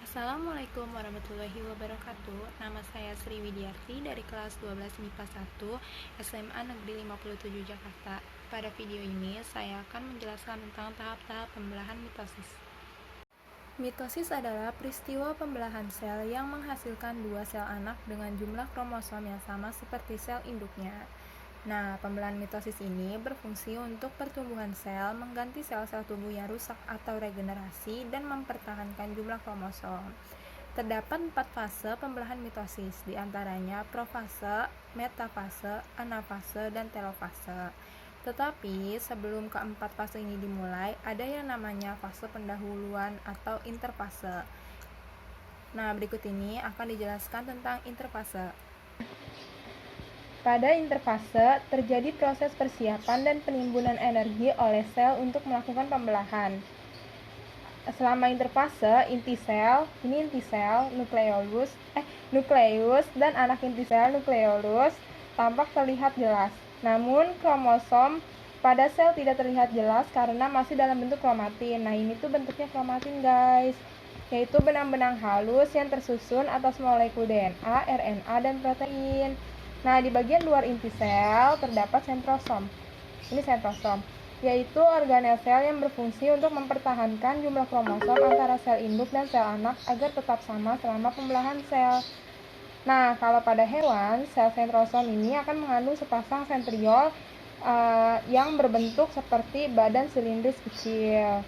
Assalamualaikum warahmatullahi wabarakatuh. Nama saya Sri Widiarti dari kelas 12 MIPA 1 SMA Negeri 57 Jakarta. Pada video ini saya akan menjelaskan tentang tahap-tahap pembelahan mitosis. Mitosis adalah peristiwa pembelahan sel yang menghasilkan dua sel anak dengan jumlah kromosom yang sama seperti sel induknya. Nah, pembelahan mitosis ini berfungsi untuk pertumbuhan sel, mengganti sel-sel tubuh yang rusak atau regenerasi, dan mempertahankan jumlah kromosom. Terdapat 4 fase pembelahan mitosis, diantaranya profase, metafase, anafase, dan telofase. Tetapi sebelum keempat fase ini dimulai, ada yang namanya fase pendahuluan atau interfase. Nah, berikut ini akan dijelaskan tentang interfase. Pada interfase, terjadi proses persiapan dan penimbunan energi oleh sel untuk melakukan pembelahan. Selama interfase, inti sel, nukleus, dan anak inti sel, nukleolus, tampak terlihat jelas. Namun, kromosom pada sel tidak terlihat jelas karena masih dalam bentuk kromatin. Nah, ini tuh bentuknya kromatin, guys, yaitu benang-benang halus yang tersusun atas molekul DNA, RNA, dan protein. Nah, di bagian luar inti sel terdapat sentrosom. Ini sentrosom, yaitu organel sel yang berfungsi untuk mempertahankan jumlah kromosom antara sel induk dan sel anak agar tetap sama selama pembelahan sel. Nah, kalau pada hewan, sel sentrosom ini akan mengandung sepasang sentriol yang berbentuk seperti badan silindris kecil.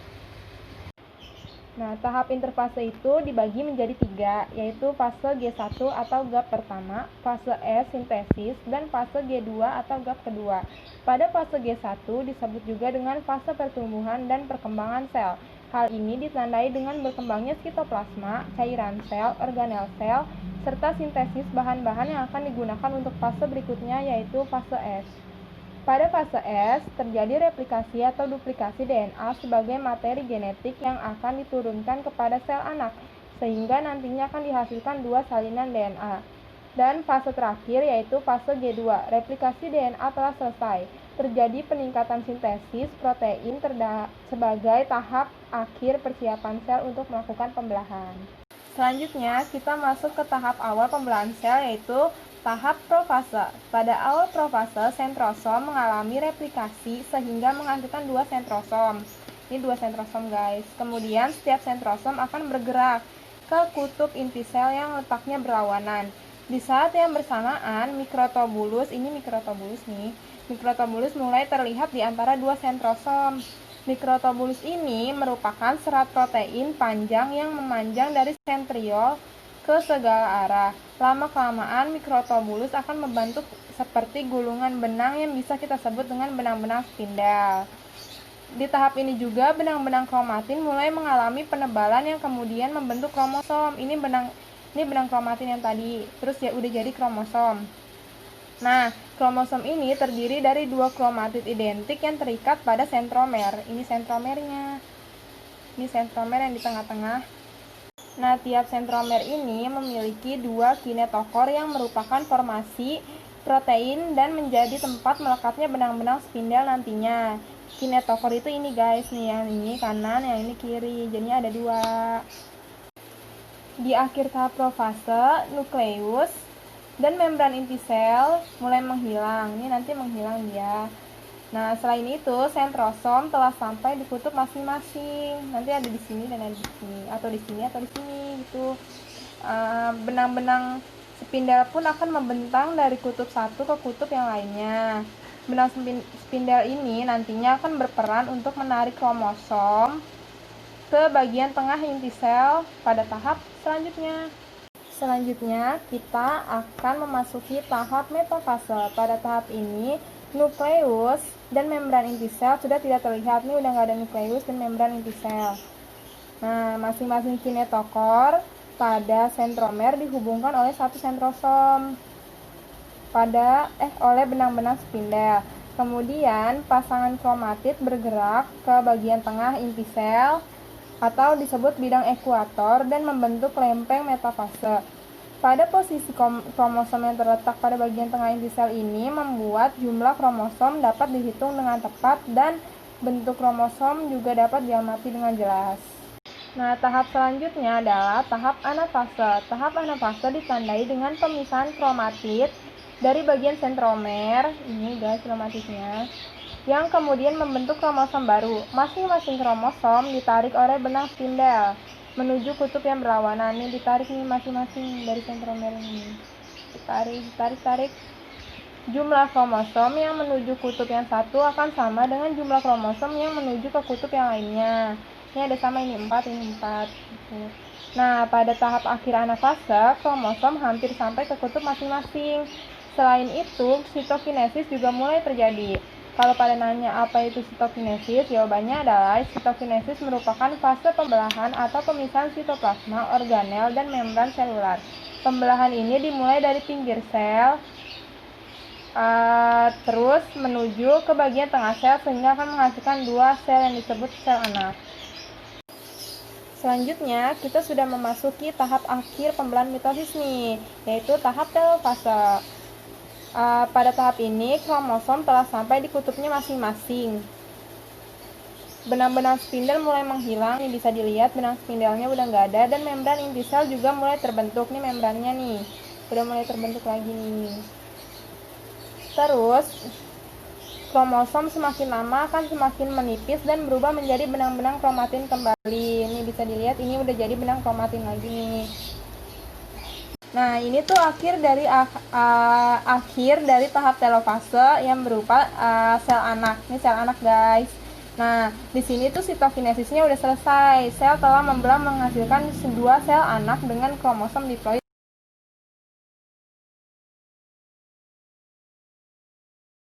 Nah, tahap interfase itu dibagi menjadi 3, yaitu fase G1 atau gap pertama, fase S sintesis, dan fase G2 atau gap kedua. Pada fase G1 disebut juga dengan fase pertumbuhan dan perkembangan sel. Hal ini ditandai dengan berkembangnya sitoplasma, cairan sel, organel sel, serta sintesis bahan-bahan yang akan digunakan untuk fase berikutnya, yaitu fase S. Pada fase S, terjadi replikasi atau duplikasi DNA sebagai materi genetik yang akan diturunkan kepada sel anak, sehingga nantinya akan dihasilkan dua salinan DNA. Dan fase terakhir yaitu fase G2, replikasi DNA telah selesai. Terjadi peningkatan sintesis protein sebagai tahap akhir persiapan sel untuk melakukan pembelahan. Selanjutnya, kita masuk ke tahap awal pembelahan sel, yaitu tahap profase. Pada awal profase, sentrosom mengalami replikasi sehingga menghasilkan dua sentrosom. Ini dua sentrosom, guys. Kemudian setiap sentrosom akan bergerak ke kutub inti sel yang letaknya berlawanan. Di saat yang bersamaan, mikrotubulus mulai terlihat di antara dua sentrosom. Mikrotubulus ini merupakan serat protein panjang yang memanjang dari sentriol ke segala arah. Lama-kelamaan mikrotubulus akan membentuk seperti gulungan benang yang bisa kita sebut dengan benang-benang spindel. Di tahap ini juga benang-benang kromatin mulai mengalami penebalan yang kemudian membentuk kromosom. Ini benang kromatin yang tadi, terus ya udah jadi kromosom. Nah, kromosom ini terdiri dari dua kromatid identik yang terikat pada sentromer. Ini sentromernya. Ini sentromer yang di tengah-tengah. Nah, tiap sentromer ini memiliki dua kinetokor yang merupakan formasi protein dan menjadi tempat melekatnya benang-benang spindel nantinya. Kinetokor itu ini, guys, nih, yang ini kanan, yang ini kiri. Jadinya ada dua. Di akhir tahap profase, nukleus dan membran inti sel mulai menghilang. Ini nanti menghilang dia. Nah, selain itu, sentrosom telah sampai di kutub masing-masing. Nanti ada di sini dan ada di sini, atau di sini atau di sini gitu. Benang-benang spindel pun akan membentang dari kutub satu ke kutub yang lainnya. Benang spindel ini nantinya akan berperan untuk menarik kromosom ke bagian tengah inti sel pada tahap selanjutnya. Selanjutnya, kita akan memasuki tahap metafase. Pada tahap ini, nukleus dan membran inti sel sudah tidak terlihat. Ini udah nggak ada nukleus dan membran inti sel. Nah, masing-masing kinetokor pada sentromer dihubungkan oleh satu sentrosom oleh benang-benang spindel. Kemudian, pasangan kromatid bergerak ke bagian tengah inti sel atau disebut bidang ekuator dan membentuk lempeng metafase. Pada posisi kromosom yang terletak pada bagian tengah inti sel ini membuat jumlah kromosom dapat dihitung dengan tepat dan bentuk kromosom juga dapat diamati dengan jelas. Nah, tahap selanjutnya adalah tahap anafase. Tahap anafase ditandai dengan pemisahan kromatid dari bagian sentromer, ini guys kromatidnya, yang kemudian membentuk kromosom baru. Masing-masing kromosom ditarik oleh benang spindel menuju kutub yang berlawanan. Ini ditarik nih masing-masing dari sentromer ini. Tarik. Jumlah kromosom yang menuju kutub yang satu akan sama dengan jumlah kromosom yang menuju ke kutub yang lainnya. Ini ada sama, ini 4, ini 4. Nah, pada tahap akhir anafase, kromosom hampir sampai ke kutub masing-masing. Selain itu, sitokinesis juga mulai terjadi. Kalau pada nanya apa itu sitokinesis, jawabannya adalah sitokinesis merupakan fase pembelahan atau pemisahan sitoplasma, organel, dan membran selular. Pembelahan ini dimulai dari pinggir sel, terus menuju ke bagian tengah sel sehingga akan menghasilkan dua sel yang disebut sel anak. Selanjutnya, kita sudah memasuki tahap akhir pembelahan mitosis nih, yaitu tahap telofase. Pada tahap ini, kromosom telah sampai di kutubnya masing-masing. Benang-benang spindel mulai menghilang, ini bisa dilihat benang spindelnya udah nggak ada, dan membran inti sel juga mulai terbentuk. Nih membrannya nih, udah mulai terbentuk lagi nih. Terus, kromosom semakin lama akan semakin menipis dan berubah menjadi benang-benang kromatin kembali. Ini bisa dilihat, ini udah jadi benang kromatin lagi nih. Nah, ini tuh akhir dari tahap telofase yang berupa sel anak. Ini sel anak, guys. Nah, di sini tuh sitokinesisnya udah selesai. Sel telah membelah menghasilkan dua sel anak dengan kromosom diploid